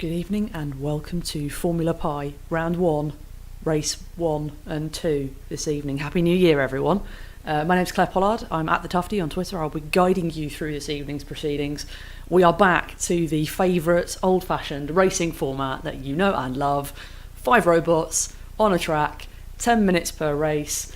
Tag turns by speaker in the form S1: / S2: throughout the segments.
S1: Good evening and welcome to Formula Pi, round 1, race 1 and 2 this evening. Happy New Year, everyone. My name's Claire Pollard. I'm at the Tufty on Twitter. I'll be guiding you through this evening's proceedings. We are back to the favourite old-fashioned racing format that you know and love. 5 robots on a track, 10 minutes per race.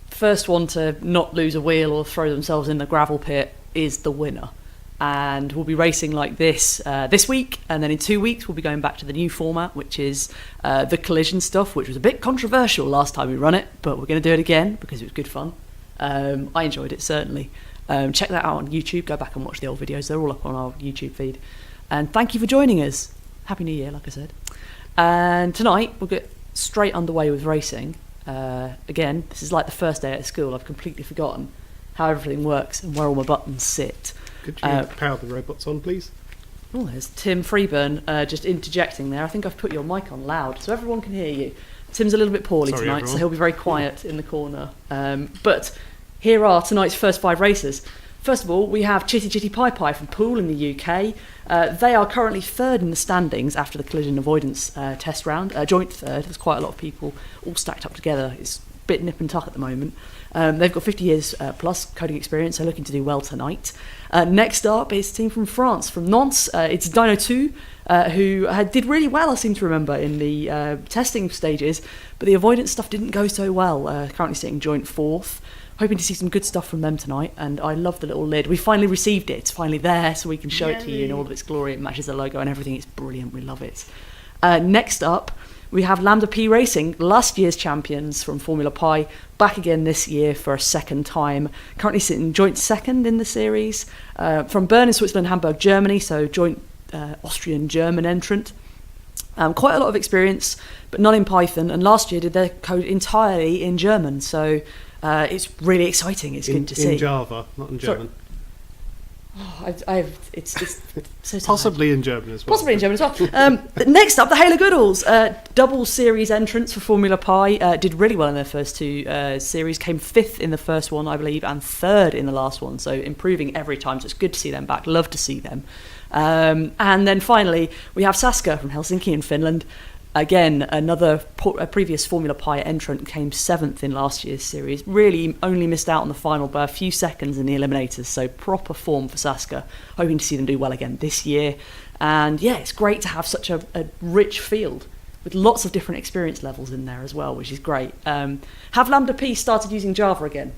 S1: First one to not lose a wheel or throw themselves in the gravel pit is the winner. And we'll be racing like this this week, and then in 2 weeks we'll be going back to the new format, which is the collision stuff, which was a bit controversial last time we run it, but we're going to do it again because it was good fun. I enjoyed it, certainly. Check that out on YouTube. Go back and watch the old videos. They're all up on our YouTube feed. And thank you for joining us. Happy New Year, like I said. And tonight we'll get straight underway with racing. Again, this is like the first day at school. I've completely forgotten how everything works and where all my buttons sit.
S2: Could you power the robots on, please?
S1: Oh, there's Tim Freeburn just interjecting there. I think I've put your mic on loud so everyone can hear you. Tim's a little bit poorly tonight, everyone. So he'll be very quiet in the corner. But here are tonight's first 5 races. First of all, we have Chitty Chitty Pie Pie from Poole in the UK. They are currently 3rd in the standings after the collision avoidance test round. Joint 3rd. There's quite a lot of people all stacked up together. It's a bit nip and tuck at the moment. They've got 50 years plus coding experience. They're looking to do well tonight. Next up is a team from France, from Nantes. It's Dino 2, who did really well, I seem to remember, in the testing stages, but the avoidance stuff didn't go so well. Currently sitting joint 4th. Hoping to see some good stuff from them tonight, and I love the little lid. We finally received it. It's finally there, so we can show it to you in all of its glory. It matches the logo and everything. It's brilliant. We love it. Next up, we have Lambda P Racing, last year's champions from Formula Pi, back again this year for a second time. Currently sitting joint 2nd in the series. From Bern in Switzerland, Hamburg, Germany, so joint Austrian-German entrant. Quite a lot of experience, but none in Python. And last year did their code entirely in German, so it's really exciting. It's good to see.
S2: In Java, not in German.
S1: It's so
S2: possibly in German as well.
S1: Possibly in German as well. Next up, the Halo Goodalls, double series entrants for Formula Pi, did really well in their first 2 series, came 5th in the first one, I believe, and 3rd in the last one, so improving every time, so it's good to see them back, love to see them. And then finally, we have Saska from Helsinki in Finland. Again, a previous Formula Pi entrant, came 7th in last year's series. Really only missed out on the final by a few seconds in the eliminators, so proper form for Saska. Hoping to see them do well again this year. And yeah, it's great to have such a rich field with lots of different experience levels in there as well, which is great. Have Lambda P started using Java again?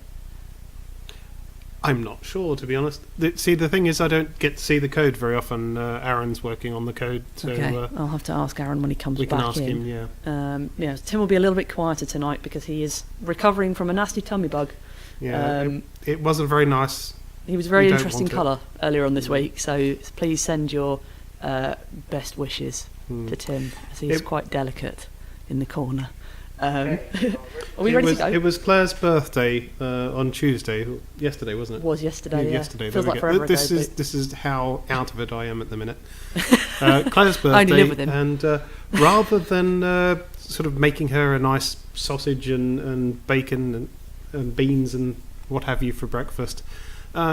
S2: I'm not sure, to be honest. See, the thing is, I don't get to see the code very often. Aaron's working on the code, so
S1: okay. I'll have to ask Aaron when he comes back in.
S2: We can ask him, yeah.
S1: Tim will be a little bit quieter tonight because he is recovering from a nasty tummy bug.
S2: Yeah, it wasn't very nice.
S1: He was a very interesting colour earlier on this week, so please send your best wishes to Tim, as he's quite delicate in the corner. Are we ready to go?
S2: It was Claire's birthday on Tuesday. Yesterday, wasn't it?
S1: It was yesterday, yeah.
S2: Yesterday.
S1: Feels like forever
S2: this
S1: ago,
S2: is how out of it I am at the minute. Claire's birthday,
S1: I only live with him.
S2: And rather than sort of making her a nice sausage and bacon and beans and what have you for breakfast,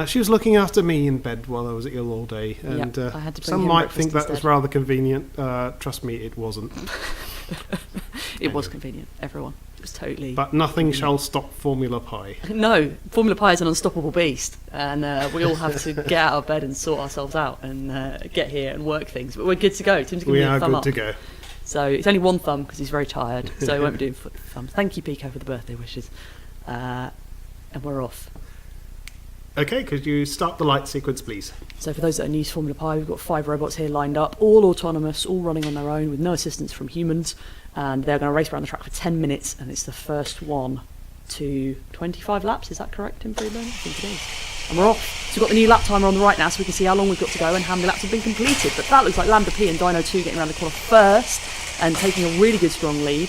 S2: she was looking after me in bed while I was ill all day. And
S1: I had to bring
S2: some
S1: him
S2: might
S1: breakfast
S2: think that
S1: instead.
S2: was rather convenient. Trust me, it wasn't.
S1: It was convenient, everyone. It was totally...
S2: But nothing shall stop Formula Pi.
S1: No, Formula Pi is an unstoppable beast, and we all have to get out of bed and sort ourselves out and get here and work things. But we're good to go. Tim's giving me a thumb up.
S2: We are good to go.
S1: So it's only one thumb because he's very tired, so I won't be doing thumbs. Thank you, Pico, for the birthday wishes. And we're off.
S2: Okay, could you start the light sequence, please?
S1: So for those that are new to Formula Pi, we've got 5 robots here lined up, all autonomous, all running on their own with no assistance from humans, and they're going to race around the track for 10 minutes, and it's the first one to 25 laps. Is that correct, Tim Freeburn? I think it is. And we're off. So we've got the new lap timer on the right now, so we can see how long we've got to go and how many laps have been completed. But that looks like Lambda P and Dino 2 getting around the corner first and taking a really good strong lead.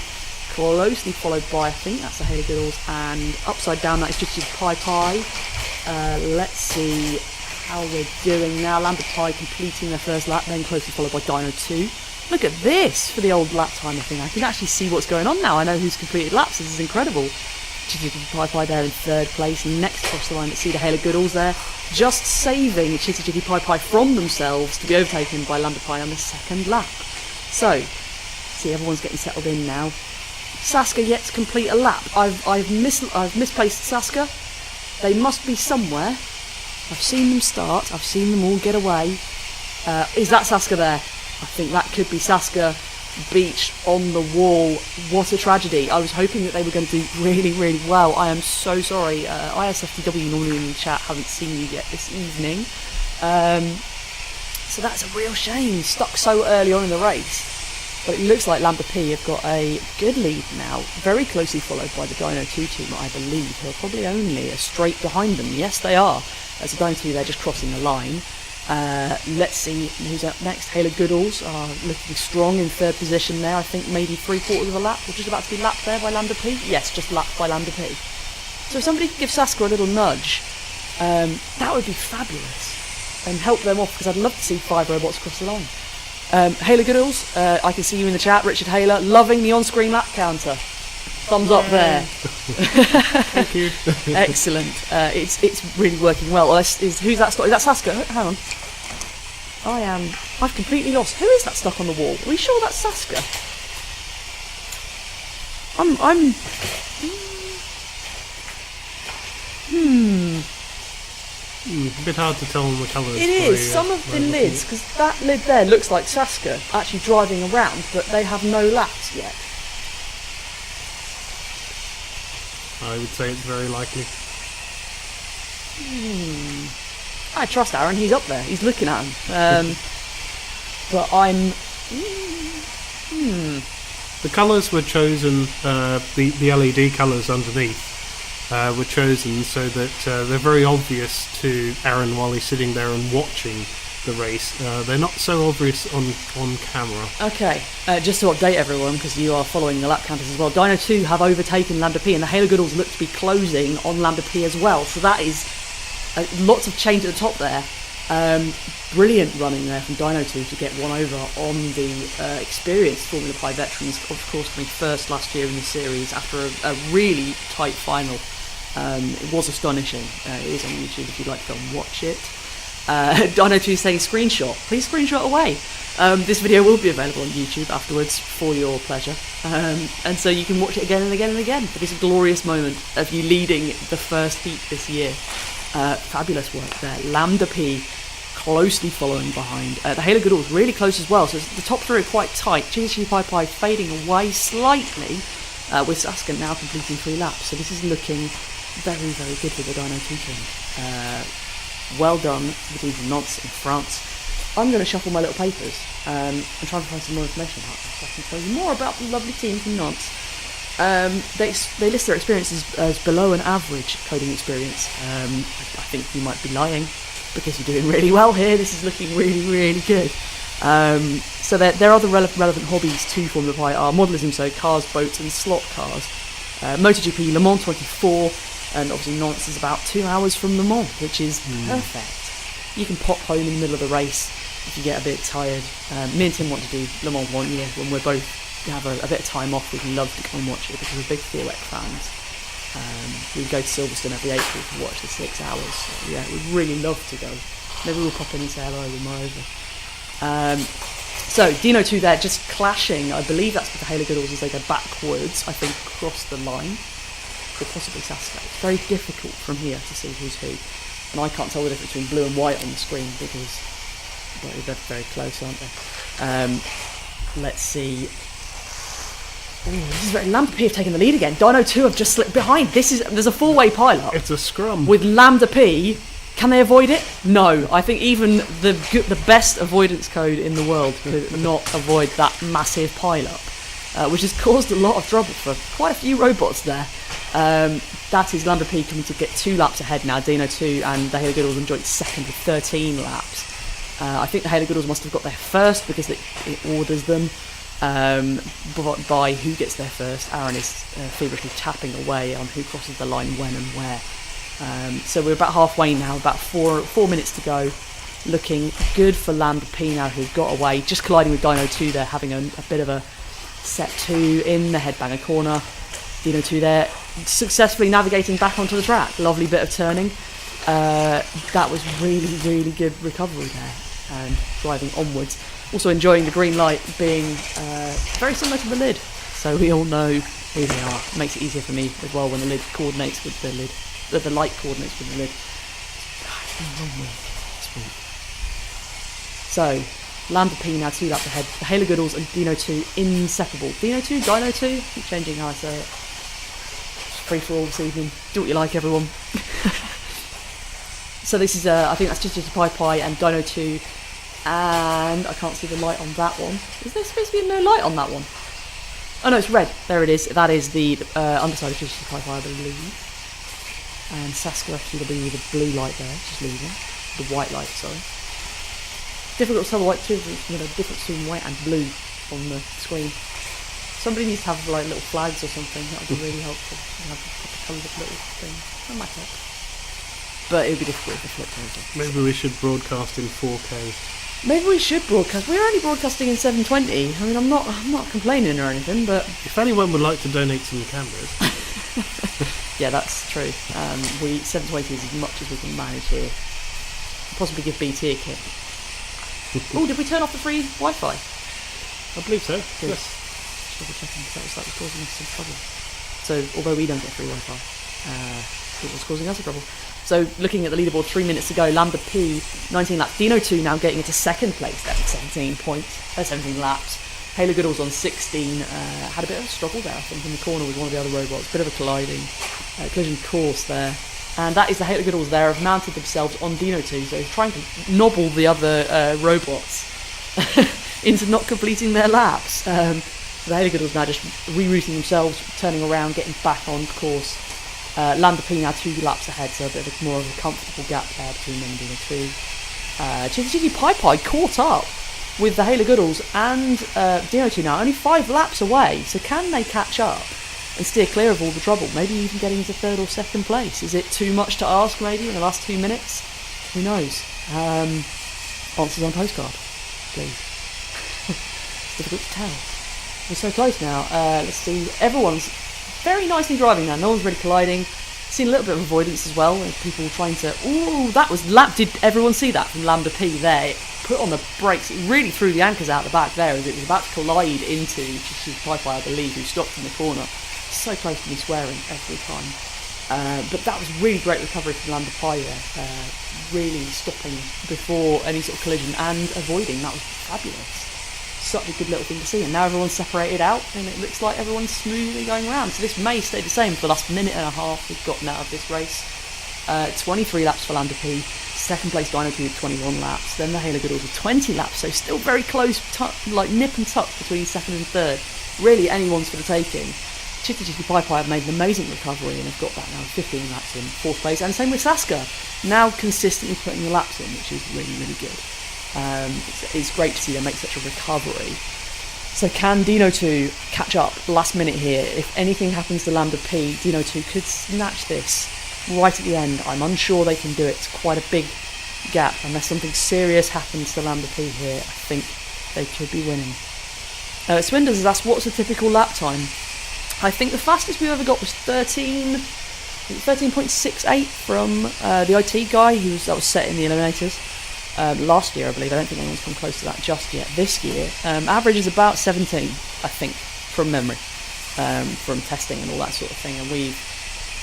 S1: Closely followed by, I think that's the Halo Goodalls, and upside down that is just Pi Pi. Let's see how we're doing now. Lambda Pi completing their first lap, then closely followed by Dino 2. Look at this for the old lap timer thing. I can actually see what's going on now. I know who's completed laps. This is incredible. Pi Pi there in 3rd place. Next across the line, let's see the Halo Goodalls there, just saving Chitty Chitty Pie Pie from themselves to be overtaken by Lambda Pi on the 2nd lap. So, see, everyone's getting settled in now. Saskia yet to complete a lap. I've misplaced Saskia. They must be somewhere. I've seen them start. I've seen them all get away. Is that Saskia there? I think that could be Saskia. Beach on the wall. What a tragedy. I was hoping that they were going to do really, really well. I am so sorry. ISFTW normally in the chat haven't seen you yet this evening. So that's a real shame. Stuck so early on in the race. But it looks like Lambda P have got a good lead now. Very closely followed by the Dino 2 team, I believe, who are probably only a straight behind them. Yes, they are. As a Dino 2, they're just crossing the line. Let's see who's up next. Hayla Goodalls are looking strong in third position there. I think maybe 3/4 of a lap. We're just about to be lapped there by Lambda P. Yes, just lapped by Lambda P. So if somebody could give Saskia a little nudge, that would be fabulous. And help them off, because I'd love to see 5 robots cross the line. Hayla Goodalls, I can see you in the chat. Richard Hayla, loving the on-screen lap counter. Thumbs up there.
S2: Thank you.
S1: Excellent. It's really working well. Who's that stuck? Is that Saskia? Hang on. I've completely lost. Who is that stuck on the wall? Are we sure that's Saskia?
S2: A bit hard to tell on the colours.
S1: It is. Some of the lids, because that lid there looks like Saskia actually driving around, but they have no laps yet.
S2: I would say it's very likely.
S1: I trust Aaron. He's up there. He's looking at him. But I'm...
S2: The colours were chosen, the LED colours underneath were chosen so that they're very obvious to Aaron while he's sitting there and watching the race. They're not so obvious on camera.
S1: Okay, just to update everyone, because you are following the lap counters as well, Dino 2 have overtaken Lambda P, and the Hayla Goodalls look to be closing on Lambda P as well. So that is lots of change at the top there. Brilliant running there from Dino 2 to get one over on the experienced Formula Pi veterans, of course coming first last year in the series after a really tight final. It was astonishing. It is on YouTube if you'd like to go and watch it. Dino 2 is saying screenshot. Please screenshot away. This video will be available on YouTube afterwards for your pleasure. And so you can watch it again and again and again for this glorious moment of you leading the first heat this year. Fabulous work there. Lambda P closely following behind. The Hayla Goodalls really close as well, so the top 3 are quite tight. Cheesy Pi Pi fading away slightly, with Saskia now completing 3 laps. So this is looking very, very good for the Dino 2 team. Well done to the team from Nantes in France. I'm going to shuffle my little papers and try and find some more information about this, so I can tell you more about the lovely team from Nantes. They list their experience as below an average coding experience. I think you might be lying, because you're doing really well here. This is looking really, really good. So their other relevant hobbies to Formula Pi are modellism, so cars, boats and slot cars. MotoGP, Le Mans 24, and obviously Nantes is about 2 hours from Le Mans, which is perfect. You can pop home in the middle of the race if you get a bit tired. Me and Tim want to do Le Mans 1 year when we're both have a bit of time off. We'd love to go and watch it because we're big Theoretic fans. We go to Silverstone every April to watch the 6 hours. So yeah, we'd really love to go. Maybe we'll pop in and say hello when we're over. So Dino 2 there just clashing. I believe that's with the Hayla Goodalls as they go backwards. I think across the line. Or possibly Saskia. It's very difficult from here to see who's who. And I can't tell the difference between blue and white on the screen because they're very close, aren't they? Let's see. This is very... Lambda P have taken the lead again. Dino 2 have just slipped behind. There's a 4-way pile-up.
S2: It's a scrum.
S1: With Lambda P. Can they avoid it? No. I think even the best avoidance code in the world could not avoid that massive pile-up, which has caused a lot of trouble for quite a few robots there. That is Lambda P coming to get 2 laps ahead now. Dino 2 and the Hayla Goodalls enjoyed second with 13 laps. I think the Hayla Goodalls must have got there first because it orders them. By who gets there first. Aaron is feverishly tapping away on who crosses the line when and where. So we're about halfway now, about 4 minutes to go. Looking good for Lambda P now, who've got away, just colliding with Dino 2 there, having a bit of a set 2 in the headbanger corner. Dino 2 there, successfully navigating back onto the track. Lovely bit of turning. That was really, really good recovery there, and driving onwards. Also enjoying the green light being very similar to the lid. So we all know who they are. It makes it easier for me as well when the lid coordinates with the lid. The light coordinates with the lid. Sweet. So, Lambda P now 2 laps ahead. The Halo Goodles and Dino 2 inseparable. Dino 2? Dino 2? Keep changing how I say it. Free for all this evening. Do what you like, everyone. So this is, I think that's just Pi Pi and Dino 2. And I can't see the light on that one. Is there supposed to be no light on that one? Oh no, it's red. There it is. That is the underside of Pi Pi, I believe. And Saskia will be with the blue light there, just leaving. The white light, sorry. Difficult to tell the difference between white and blue on the screen. Somebody needs to have like little flags or something. That would be really helpful. Have the colours of little things. That might help. But it would be difficult if it flipped over.
S2: Maybe we should broadcast in 4K.
S1: Maybe we should broadcast. We're only broadcasting in 720. I mean, I'm not complaining or anything, but
S2: if anyone would like to donate some cameras,
S1: yeah, that's true. We 720 is as much as we can manage here. Possibly give BT a kick. Oh, did we turn off the free Wi-Fi?
S2: I believe so.
S1: Good.
S2: Yes.
S1: Just double checking because that was causing us some trouble. So, although we don't get free Wi-Fi, it was causing us a trouble. So, looking at the leaderboard, 3 minutes to go, Lambda P, 19 laps. Dino 2 now getting into second place there with 17 laps. Halo Goodles on 16, had a bit of a struggle there, I think, in the corner with one of the other robots. Bit of a collision course there. And that is the Halo Goodles there have mounted themselves on Dino 2, so trying to nobble the other robots into not completing their laps. So the Halo Goodles now just rerouting themselves, turning around, getting back on course. Lambda P now 2 laps ahead, so a bit of more of a comfortable gap there between them and Dino 2. Chitty Pi Pi caught up with the Halo Goodles and Dino 2 now, only 5 laps away, so can they catch up and steer clear of all the trouble? Maybe even getting into 3rd or 2nd place. Is it too much to ask maybe in the last 2 minutes? Who knows? Answers on postcard, please. It's difficult to tell. We're so close now. Let's see. Everyone's very nicely driving now. No one's really colliding. Seen a little bit of avoidance as well. People trying to... Ooh, that was... Did everyone see that from Lambda P there? It put on the brakes. It really threw the anchors out the back there as it was about to collide into Pi Pi, I believe, who stopped in the corner. So close to me swearing every time. But that was really great recovery from Lambda Pi there. Really stopping before any sort of collision and avoiding. That was fabulous. Such a good little thing to see. And now everyone's separated out and it looks like everyone's smoothly going around. So this may stay the same for the last minute and a half we've gotten out of this race. 23 laps for Lambda P. Second place Dino 2 with 21 laps. Then the Halo Goodles with 20 laps. So still very close, like nip and tuck between 2nd and 3rd. Really anyone's for the taking. Chitty Pi Pi have made an amazing recovery and have got that now 15 laps in 4th place, and same with Saskia, now consistently putting the laps in, which is really, really good. It's great to see them make such a recovery. So can Dino 2 catch up last minute here? If anything happens to Lambda P, Dino 2 could snatch this right at the end. I'm unsure they can do it. It's quite a big gap. Unless something serious happens to Lambda P here, I think they could be winning. Swinders has asked, what's a typical lap time? I think the fastest we've ever got was 13.68 from the IT guy that was set in the Eliminators last year, I believe. I don't think anyone's come close to that just yet. This year, average is about 17, I think, from memory, from testing and all that sort of thing. And we've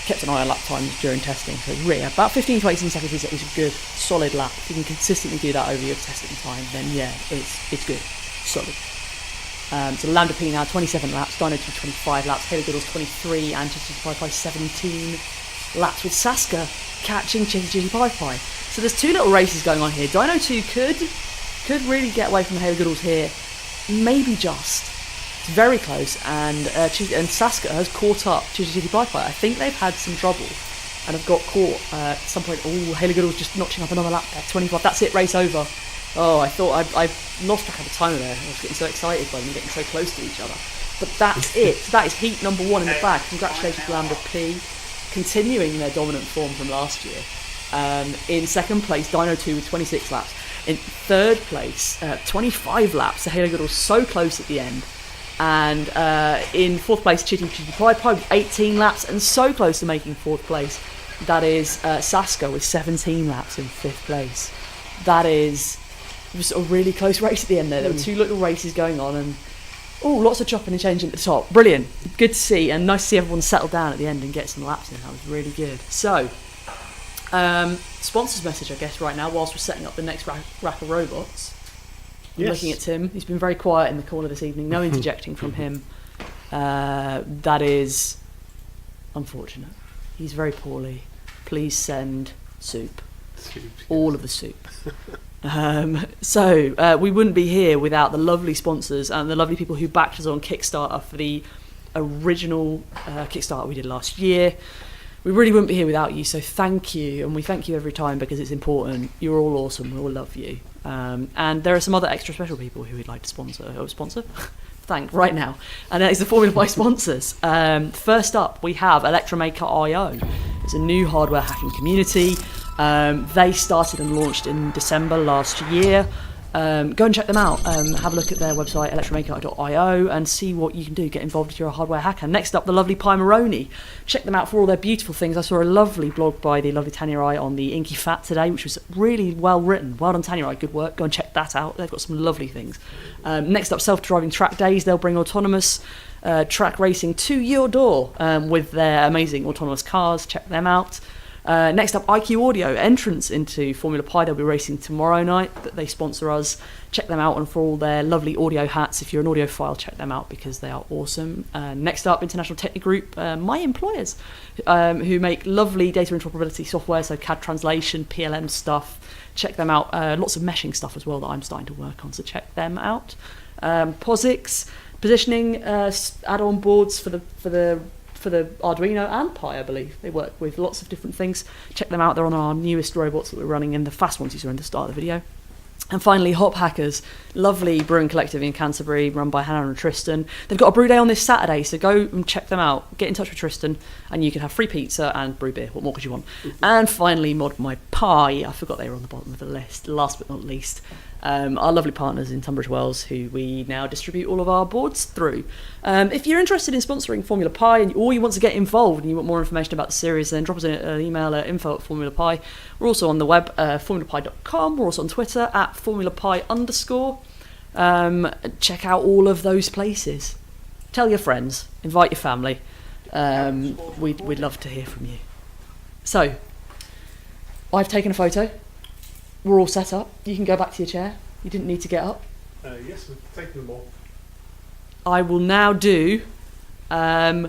S1: kept an eye on lap times during testing. So really, about 15 to 18 seconds is a good, solid lap. If you can consistently do that over your testing time, then yeah, it's good, solid. So Lambda P now 27 laps, Dino 2 25 laps, Halo Goodles 23, and Chitty Pi Pi 17 laps, with Saskia catching Chitty Pi Pi. So there's 2 little races going on here. Dino 2 could really get away from the Halo Goodles here, maybe just. It's very close, and Saskia has caught up to Chitty Pi Pi. I think they've had some trouble and have got caught at some point. Oh, Halo Goodles just notching up another lap there, 25. That's it, race over. Oh, I thought I lost track of the timer there. I was getting so excited by them getting so close to each other. But that's it. That is heat number 1 in the bag. Congratulations to Lambda P, continuing their dominant form from last year. In 2nd place, Dino 2 with 26 laps. In 3rd place, 25 laps. The Halo Goodles so close at the end. And in 4th place, Chitty Pi Pi with 18 laps and so close to making 4th place. That is Saskia with 17 laps in 5th place. That is It was a really close race at the end there. There were two little races going on, and lots of chopping and changing at the top. Brilliant. Good to see, and nice to see everyone settle down at the end and get some laps in. That was really good. So, sponsors message, I guess, right now, whilst we're setting up the next rack of robots. I'm looking at Tim. He's been very quiet in the corner this evening. No interjecting from him. That is unfortunate. He's very poorly. Please send soup. All of the soup. So we wouldn't be here without the lovely sponsors and the lovely people who backed us on Kickstarter for the original Kickstarter we did last year. We really wouldn't be here without you, so thank you, and we thank you every time because it's important. You're all awesome. We all love you. And there are some other extra special people who we'd like to sponsor? Thank right now. And that is the Formula Pi sponsors. First up, we have Electromaker.io. It's a new hardware hacking community. They started and launched in December last year. Go and check them out. Have a look at their website, electromaker.io, and see what you can do. Get involved if you're a hardware hacker. Next up, the lovely Pi Moroni. Check them out for all their beautiful things. I saw a lovely blog by the lovely Tanya Rai on the Inky Fat today, which was really well written. Well done, Tanya Rai. Good work. Go and check that out. They've got some lovely things. Next up, self-driving track days. They'll bring autonomous track racing to your door with their amazing autonomous cars. Check them out. Next up, IQ Audio, entrance into Formula Pi. They'll be racing tomorrow night. They sponsor us. Check them out, and for all their lovely audio hats, if you're an audiophile, check them out because they are awesome. Next up, International Technic Group, my employers, who make lovely data interoperability software, so CAD translation, PLM stuff. Check them out. Lots of meshing stuff as well that I'm starting to work on, so check them out. POSIX, positioning add-on boards for the Arduino and Pi, I believe. They work with lots of different things. Check them out. They're on our newest robots that we're running, and the fast ones you saw in the start of the video. And finally, Hop Hackers, lovely brewing collective in Canterbury, run by Hannah and Tristan. They've got a brew day on this Saturday, so go and check them out. Get in touch with Tristan, and you can have free pizza and brew beer. What more could you want? And finally, Mod My Pi. I forgot they were on the bottom of the list. Last but not least, our lovely partners in Tunbridge Wells, who we now distribute all of our boards through. If you're interested in sponsoring Formula Pi, or you want to get involved and you want more information about the series, then drop us an email at info@Formula Pi. We're also on the web, formulapi.com. We're also on Twitter at formulapi_. Check out all of those places. Tell your friends, invite your family. We'd love to hear from you. So, I've taken a photo. We're all set up. You can go back to your chair. You didn't need to get up.
S2: Yes, we've taken them all.
S1: I will now do the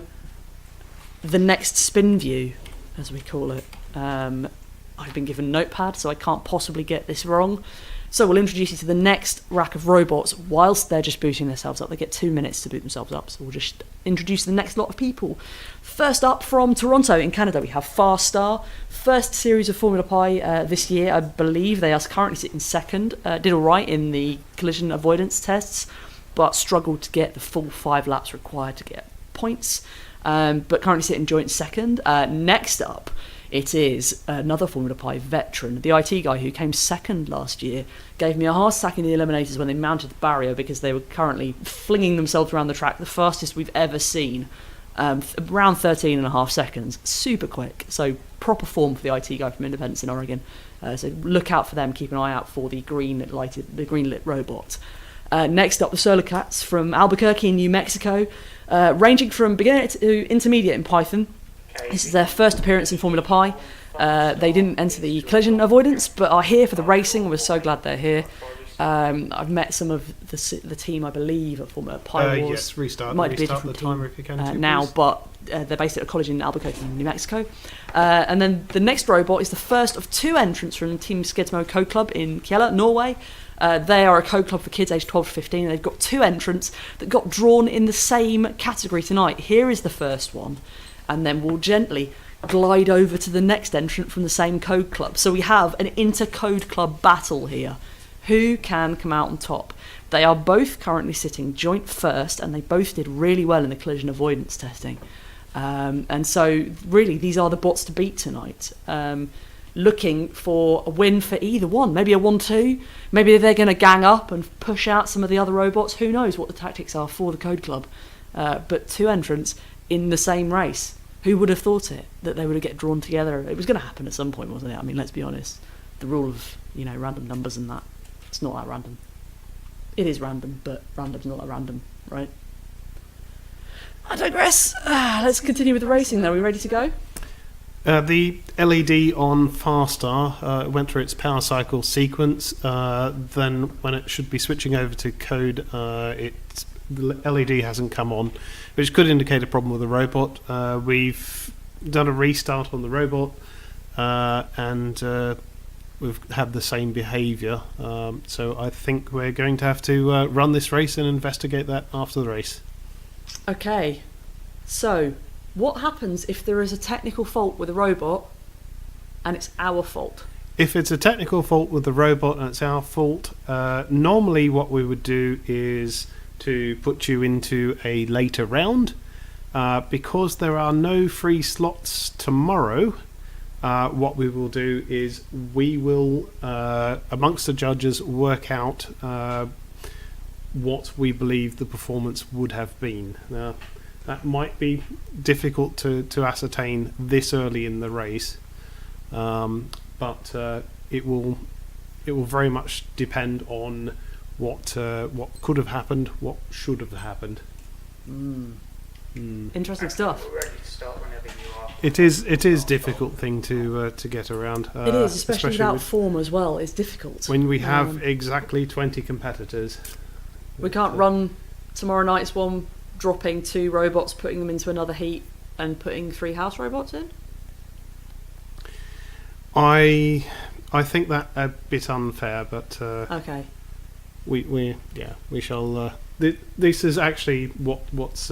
S1: next spin view, as we call it. I've been given a notepad, so I can't possibly get this wrong. So we'll introduce you to the next rack of robots whilst they're just booting themselves up. They get 2 minutes to boot themselves up, so we'll just introduce the next lot of people. First up, from Toronto in Canada, we have Farstar. First series of Formula Pi this year, I believe. They are currently sitting second. Did all right in the collision avoidance tests, but struggled to get the full 5 laps required to get points. But currently sitting joint second. Next up, it is another Formula Pi veteran, the IT guy who came second last year, gave me a heart attack in the eliminators when they mounted the barrier because they were currently flinging themselves around the track, the fastest we've ever seen, around 13.5 seconds, super quick. So proper form for the IT guy from Independence in Oregon. So look out for them, keep an eye out for the green lit robot. Next up, the Solar Cats from Albuquerque in New Mexico, ranging from beginner to intermediate in Python. This is their first appearance in Formula Pi. They didn't enter the collision avoidance, but are here for the racing. We're so glad they're here. I've met some of the team, I believe, at Formula Pi Wars.
S2: Yes, restart
S1: the
S2: timer if you can.
S1: Now, but they're based at a college in Albuquerque, New Mexico. And then the next robot is the first of 2 entrants from Team Skidsmo Code Club in Kjella, Norway. They are a code club for kids aged 12 to 15, and they've got 2 entrants that got drawn in the same category tonight. Here is the first one, and then we'll gently glide over to the next entrant from the same code club. So we have an inter-code club battle here. Who can come out on top? They are both currently sitting joint first, and they both did really well in the collision avoidance testing. And so really these are the bots to beat tonight. Looking for a win for either one, maybe a 1-2, maybe they're going to gang up and push out some of the other robots. Who knows what the tactics are for the code club. But 2 entrants in the same race. Who would have thought it, that they would get drawn together? It was going to happen at some point, wasn't it? I mean, let's be honest. The rule of, random numbers and that. It's not that random. It is random, but random's not that random, right? I digress. Let's continue with the racing though. Are we ready to go?
S2: The LED on Farstar went through its power cycle sequence. Then, when it should be switching over to code, the LED hasn't come on, which could indicate a problem with the robot. We've done a restart on the robot, and we've had the same behaviour. So I think we're going to have to run this race and investigate that after the race.
S1: Okay, so what happens if there is a technical fault with a robot and it's our fault?
S2: If it's a technical fault with the robot and it's our fault, normally what we would do is to put you into a later round. Because there are no free slots tomorrow, what we will do is we will, amongst the judges, work out what we believe the performance would have been. Now, that might be difficult to ascertain this early in the race, but it will very much depend on what could have happened, what should have happened.
S1: Interesting stuff.
S3: We're ready to start whenever you are.
S2: It is difficult thing to get around.
S1: It is, especially without form as well. It's difficult
S2: when we have exactly 20 competitors.
S1: We can't run tomorrow night's one, dropping 2 robots, putting them into another heat, and putting 3 house robots in.
S2: I think that a bit unfair, but
S1: okay.
S2: We shall. This is actually what's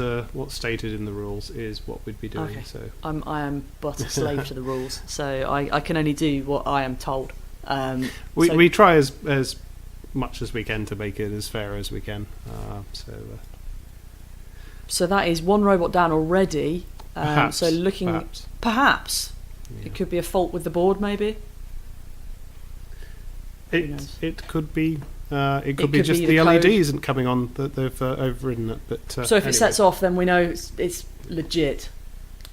S2: stated in the rules is what we'd be doing.
S1: Okay.
S2: So
S1: I am but a slave to the rules, so I can only do what I am told.
S2: We try as much as we can to make it as fair as we can.
S1: So that is 1 robot down already.
S2: Perhaps,
S1: so looking, perhaps
S2: yeah.
S1: It could be a fault with the board, maybe.
S2: It could be. It could be just the LED isn't coming on, that they've overridden it. But
S1: so if
S2: anyway.
S1: it sets off, then we know it's legit.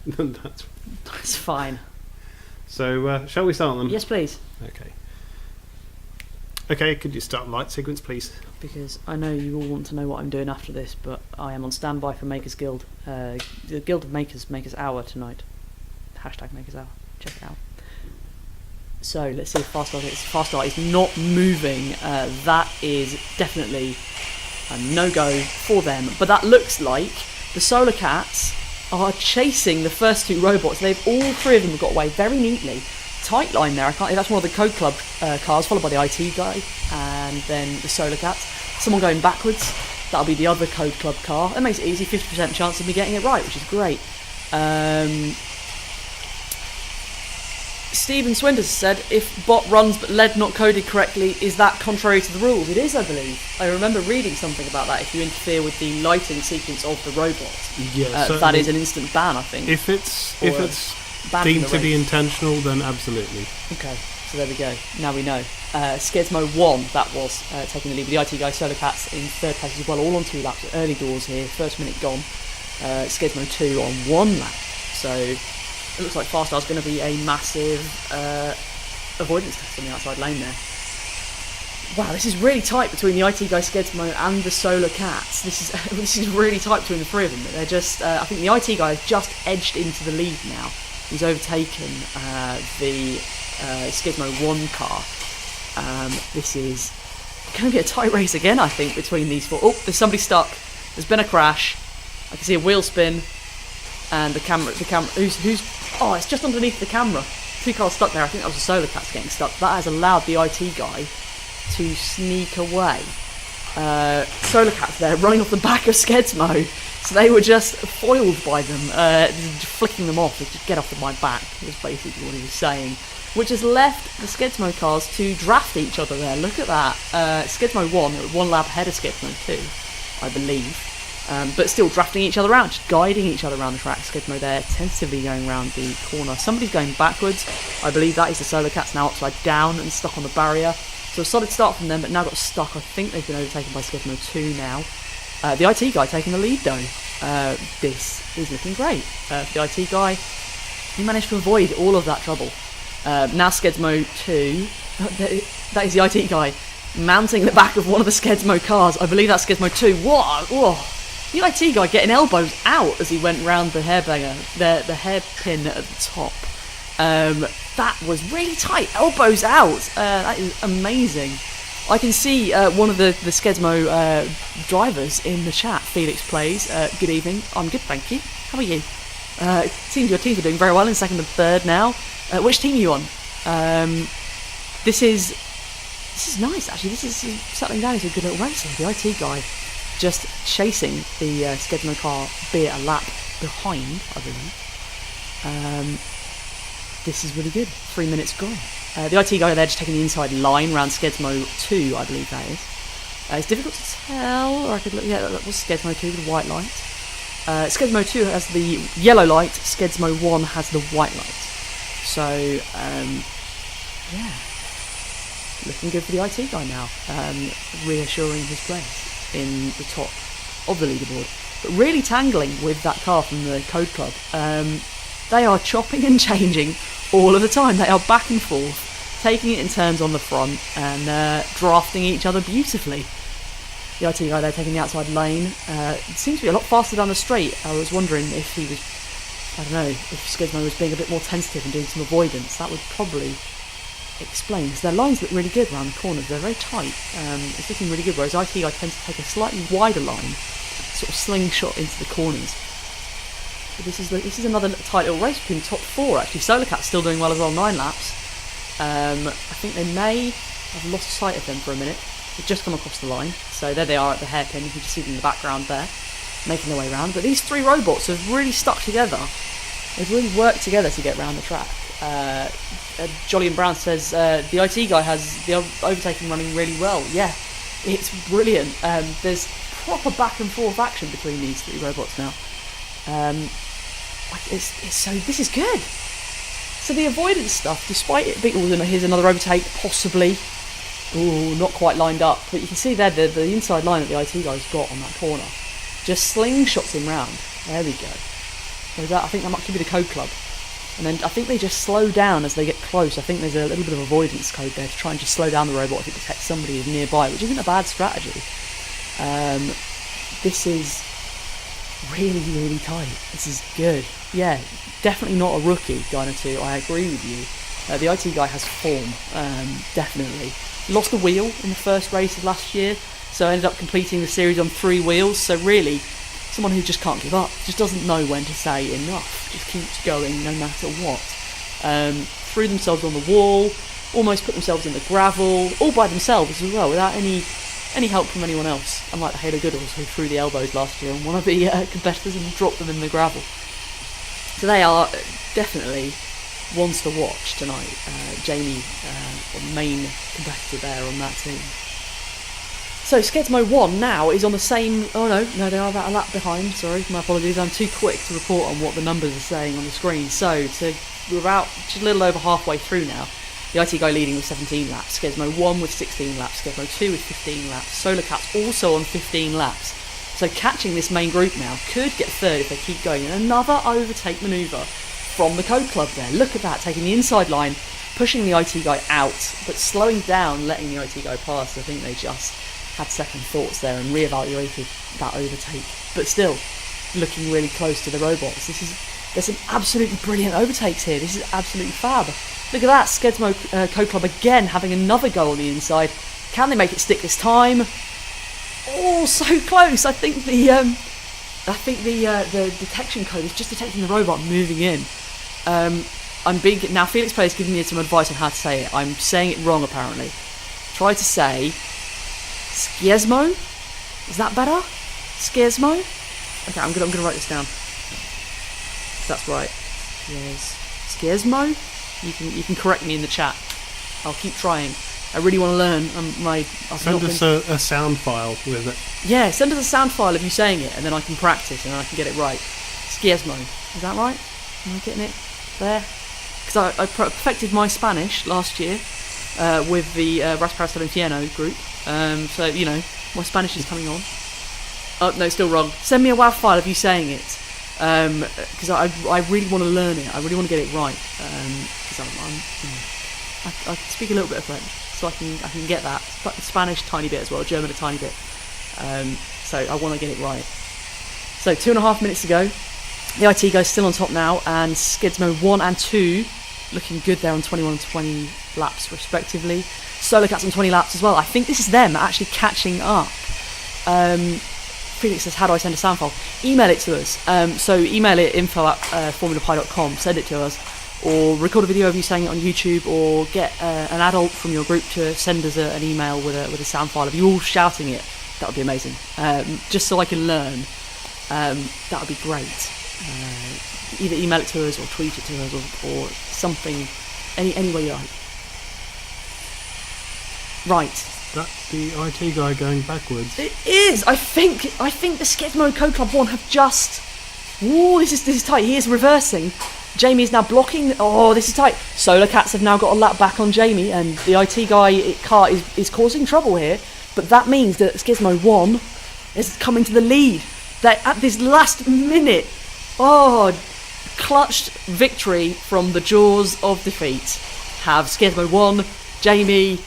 S1: That's fine.
S2: So shall we start them?
S1: Yes, please.
S2: Okay, could you start light sequence, please?
S1: Because I know you all want to know what I'm doing after this, but I am on standby for Makers Guild. The Guild of Makers Hour tonight. # Makers Hour. Check it out. So let's see if Farstar is not moving. That is definitely a no-go for them. But that looks like the Solar Cats are chasing the first 2 robots. All 3 of them have got away very neatly. Tight line there. That's one of the Code Club cars, followed by the IT guy, and then the Solar Cats. Someone going backwards. That'll be the other Code Club car. That makes it easy. 50% chance of me getting it right, which is great. Stephen Swinders said, if bot runs but lead not coded correctly, is that contrary to the rules? It is, I believe. I remember reading something about that. If you interfere with the lighting sequence of the robot, that is an instant ban, I think.
S2: If it's deemed to be intentional, then absolutely.
S1: Okay, so there we go. Now we know. Skedsmo 1, that was taking the lead with the IT guy. Solar Cats in 3rd place as well, all on 2 laps. Early doors here, first minute gone. Skedsmo 2 on 1 lap. So it looks like Farstar's going to be a massive avoidance test on the outside lane there. Wow, this is really tight between the IT guy Skedsmo and the Solar Cats. This is really tight between the 3 of them. They're just. I think the IT guy has just edged into the lead now. He's overtaken the Skedsmo 1 car. This is going to be a tight race again, I think, between these 4. Oh, there's somebody stuck. There's been a crash. I can see a wheel spin. And the camera, who's oh, it's just underneath the camera. 2 cars stuck there. I think that was the Solar Cats getting stuck. That has allowed the IT guy to sneak away. Solar Cats there running off the back of Skedsmo, so they were just foiled by them, flicking them off. Just get off of my back was basically what he was saying, which has left the Skedsmo cars to draft each other there. Look at that. Skedsmo 1 lap ahead of Skedsmo 2, I believe. But still drafting each other around, just guiding each other around the track. Skedsmo there, tentatively going around the corner. Somebody's going backwards. I believe that is the Solar Cats now upside down and stuck on the barrier. So a solid start from them, but now got stuck. I think they've been overtaken by Skedsmo 2 now. The IT guy taking the lead though. This is looking great. The IT guy, he managed to avoid all of that trouble. Now Skedsmo 2, that is the IT guy. mounting the back of one of the Skedsmo cars. I believe that's Skedsmo 2. What? Whoa. The IT guy getting elbows out as he went round the hairbanger, the hairpin at the top. That was really tight. Elbows out. That is amazing. I can see one of the Skedsmo drivers in the chat. Felix Plays. Good evening. I'm good, thank you. How are you? Seems your teams are doing very well in second and third now. Which team are you on? This is nice, actually. This is settling down into a good little race here. The IT guy just chasing the Skedsmo car, be it a lap behind, I believe. This is really good. 3 minutes gone. The IT guy there just taking the inside line around Skedsmo 2, I believe that is. It's difficult to tell, or I could look. Yeah, that was Skedsmo 2 with the white light. Skedsmo 2 has the yellow light. Skedsmo 1 has the white light. So, yeah, looking good for the IT guy now. Reassuring his place in the top of the leaderboard, but really tangling with that car from the Code Club. They are chopping and changing all of the time. They are back and forth, taking it in turns on the front and drafting each other beautifully. The IT guy there taking the outside lane. Seems to be a lot faster down the straight. I was wondering if he was, I don't know, if Skedsmo was being a bit more tentative and doing some avoidance. That would probably explain, because their lines look really good around the corners. They're very tight. It's looking really good, whereas IT guy tends to take a slightly wider line, sort of slingshot into the corners. But this is another tight little race between the top four, actually. Solarcat's still doing well as well, 9 laps. I think they may have lost sight of them for a minute. They've just come across the line, so there they are at the hairpin. You can just see them in the background there, making their way around. But these 3 robots have really stuck together. They've really worked together to get around the track. Jolly and Brown says the IT guy has the overtaking running really well. Yeah, it's brilliant. There's proper back and forth action between these 3 robots now. This is good. So the avoidance stuff, despite it being, here's another overtake, possibly. Ooh, not quite lined up, but you can see there the inside line that the IT guy's got on that corner. Just slingshots him round. There we go. So I think that might be the Code Club. And then I think they just slow down as they get close. I think there's a little bit of avoidance code there to try and just slow down the robot if it detects somebody who's nearby, which isn't a bad strategy. This is really, really tight. This is good. Yeah, definitely not a rookie, Dyna2. I agree with you. The IT guy has form, definitely. Lost a wheel in the first race of last year, so ended up completing the series on 3 wheels. So really, someone who just can't give up, just doesn't know when to say enough, just keeps going no matter what. Threw themselves on the wall, almost put themselves in the gravel, all by themselves as well, without any help from anyone else, unlike the Halo Goodalls who threw the elbows last year on one of the competitors and dropped them in the gravel. So they are definitely ones to watch tonight. Jamie, the main competitor there on that team. So Skedsmo 1 now is on the same... Oh no, they are about a lap behind, sorry, my apologies. I'm too quick to report on what the numbers are saying on the screen. So we're about just a little over halfway through now. The IT guy leading with 17 laps, Skedsmo 1 with 16 laps, Skedsmo 2 with 15 laps, Solarcat's also on 15 laps. So catching this main group now could get third if they keep going. And another overtake manoeuvre from the Code Club there. Look at that, taking the inside line, pushing the IT guy out, but slowing down, letting the IT guy pass. I think they just had second thoughts there and re-evaluated that overtake. But still, looking really close to the robots. There's some absolutely brilliant overtakes here. This is absolutely fab. Look at that, Skedsmo Code Club again having another go on the inside. Can they make it stick this time? Oh, so close. I think the detection code is just detecting the robot moving in. Now Felix Player is giving me some advice on how to say it. I'm saying it wrong apparently. Try to say Skedsmo. Is that better? Skedsmo. Okay, I'm gonna write this down. That's right. Yes. Skedsmo. You can correct me in the chat. I'll keep trying. I really want to learn.
S2: Send us a sound file with it.
S1: Yeah, send us a sound file of you saying it, and then I can practice and I can get it right. Skedsmo. Is that right? Am I getting it there? Because I perfected my Spanish last year with the Rasparas del Infierno group. So, my Spanish is coming on. Oh, no, still wrong. Send me a WAV file of you saying it. Because I really want to learn it. I really want to get it right. Because I speak a little bit of French. so I can get that. Spanish tiny bit as well, German a tiny bit. So I want to get it right. So 2.5 minutes to go. The IT guys still on top now, and Skidsmo 1 and 2 looking good there on 21 and 20 laps respectively. Solar Cats on 20 laps as well. I think this is them actually catching up. Felix says, how do I send a sound file? Email it to us. So email it info@formulapi.com, send it to us, or record a video of you saying it on YouTube, or get an adult from your group to send us an email with a sound file of you all shouting it. That would be amazing. Just so I can learn. That would be great. Either email it to us or tweet it to us or something, any way you like. Right.
S2: That's the IT guy going backwards.
S1: It is. I think the Skidsmo Co Club 1 have just. Ooh, this is tight. He is reversing. Jamie is now blocking. Oh, this is tight. Solar Cats have now got a lap back on Jamie, and the IT guy car is causing trouble here. But that means that Skidsmo 1 is coming to the lead. That at this last minute, clutched victory from the jaws of defeat. Have Skidsmo 1. Jamie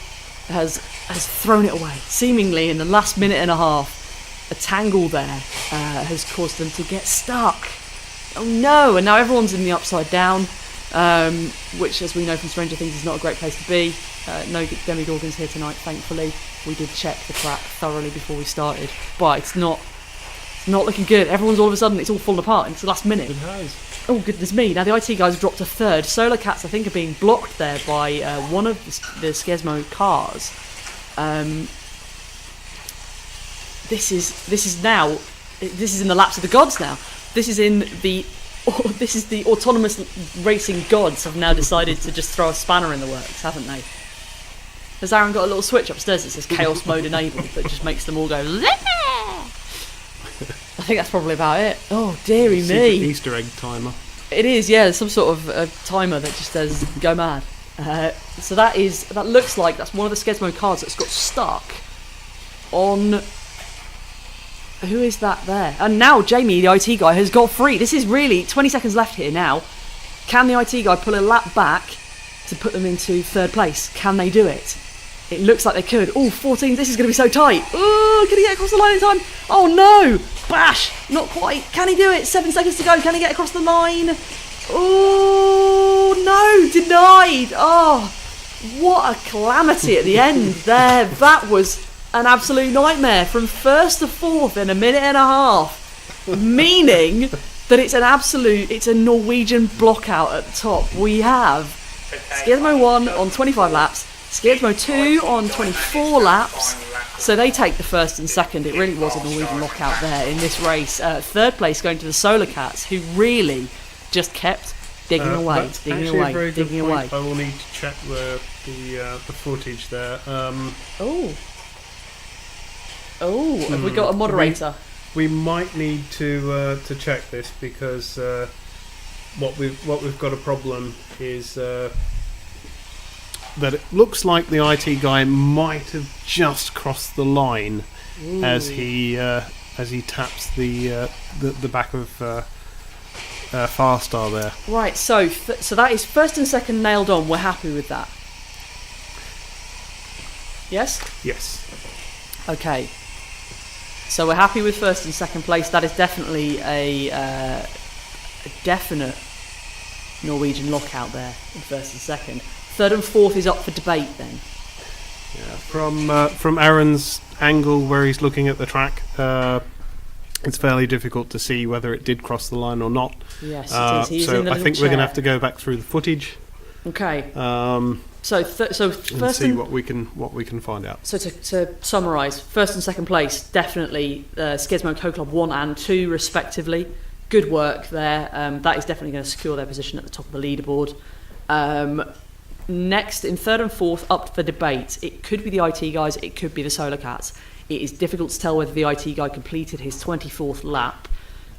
S1: has thrown it away. Seemingly in the last minute and a half, a tangle there has caused them to get stuck. Oh no! And now everyone's in the upside down, which, as we know from Stranger Things, is not a great place to be. No Demogorgons here tonight, thankfully. We did check the track thoroughly before we started, but it's not looking good. Everyone's all of a sudden, it's all fallen apart. It's the last minute.
S2: It has.
S1: Oh goodness me! Now the IT guys have dropped a third. Solar Cats, I think, are being blocked there by one of the Skidsmo cars. This is in the laps of the gods now. This is the autonomous racing gods have now decided to just throw a spanner in the works, haven't they? Has Aaron got a little switch upstairs that says chaos mode enabled that just makes them all go? I think that's probably about it. Oh dearie me!
S2: Easter egg timer.
S1: It is, yeah. There's some sort of timer that just says go mad. So that looks like that's one of the Skidsmo cars that's got stuck on. Who is that there? And now Jamie, the IT guy, has got free. This is really 20 seconds left here now. Can the IT guy pull a lap back to put them into third place? Can they do it? It looks like they could. Oh, 14. This is going to be so tight. Oh, can he get across the line in time? Oh no! Bash! Not quite. Can he do it? 7 seconds to go. Can he get across the line? Oh no! Denied. Oh, what a calamity at the end there. That was an absolute nightmare from first to fourth in a minute and a half, meaning that it's a Norwegian blockout at the top. We have Skidsmo 1 on 25 laps, Skidsmo 2 on 24 laps, so they take the first and second. It really was a Norwegian lockout there in this race. Third place going to the Solar Cats, who really just kept digging away.
S2: I will need to check the footage there.
S1: Have we got a moderator?
S2: We might need to check this because what we've got a problem is that it looks like the IT guy might have just crossed the line as he taps the back of Farstar there.
S1: Right. So that is first and second nailed on. We're happy with that. Yes.
S2: Yes.
S1: Okay. So we're happy with first and second place. That is definitely a definite Norwegian lockout there in first and second. Third and fourth is up for debate then.
S2: Yeah, from Aaron's angle where he's looking at the track, it's fairly difficult to see whether it did cross the line or not.
S1: Yes, it is. He's
S2: so
S1: in the
S2: I think we're going to have to go back through the footage.
S1: Okay.
S2: So
S1: first
S2: and see what we can find out.
S1: So to summarise, first and second place definitely Skidsmo Co Club 1 and 2 respectively. Good work there. That is definitely going to secure their position at the top of the leaderboard. Next, in third and fourth, up for debate. It could be the IT guys. It could be the Solar Cats. It is difficult to tell whether the IT guy completed his 24th lap.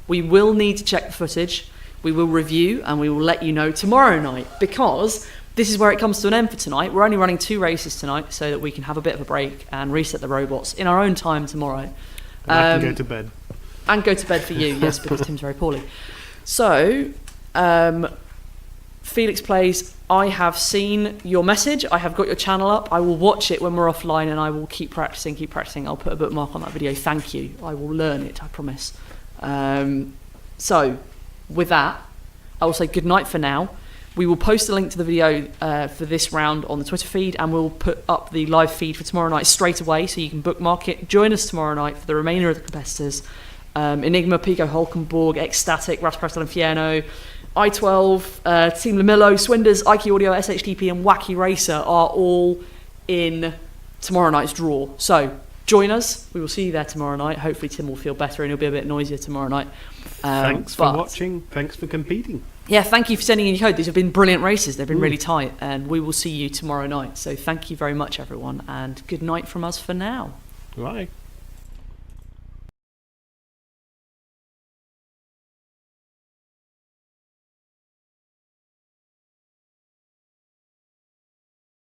S1: We will need to check the footage. We will review and we will let you know tomorrow night, because this is where it comes to an end for tonight. We're only running 2 races tonight so that we can have a bit of a break and reset the robots in our own time tomorrow.
S2: And I can go to bed.
S1: And go to bed for you, yes, because Tim's very poorly. So, Felix Plays, I have seen your message. I have got your channel up. I will watch it when we're offline, and I will keep practicing. I'll put a bookmark on that video. Thank you. I will learn it, I promise. So, with that, I will say good night for now. We will post a link to the video for this round on the Twitter feed, and we'll put up the live feed for tomorrow night straight away, so you can bookmark it. Join us tomorrow night for the remainder of the competitors. Enigma, Pico, Hulkenborg, Ecstatic, Rascal Inferno, I-12, Team Lamillo, Swinders, IQ Audio, SHTP and Wacky Racer are all in tomorrow night's draw. So join us. We will see you there tomorrow night. Hopefully Tim will feel better and he'll be a bit noisier tomorrow night.
S2: Thanks for watching. Thanks for competing.
S1: Yeah, thank you for sending in your code. These have been brilliant races. They've been really tight, and we will see you tomorrow night. So thank you very much, everyone, and good night from us for now.
S2: Bye.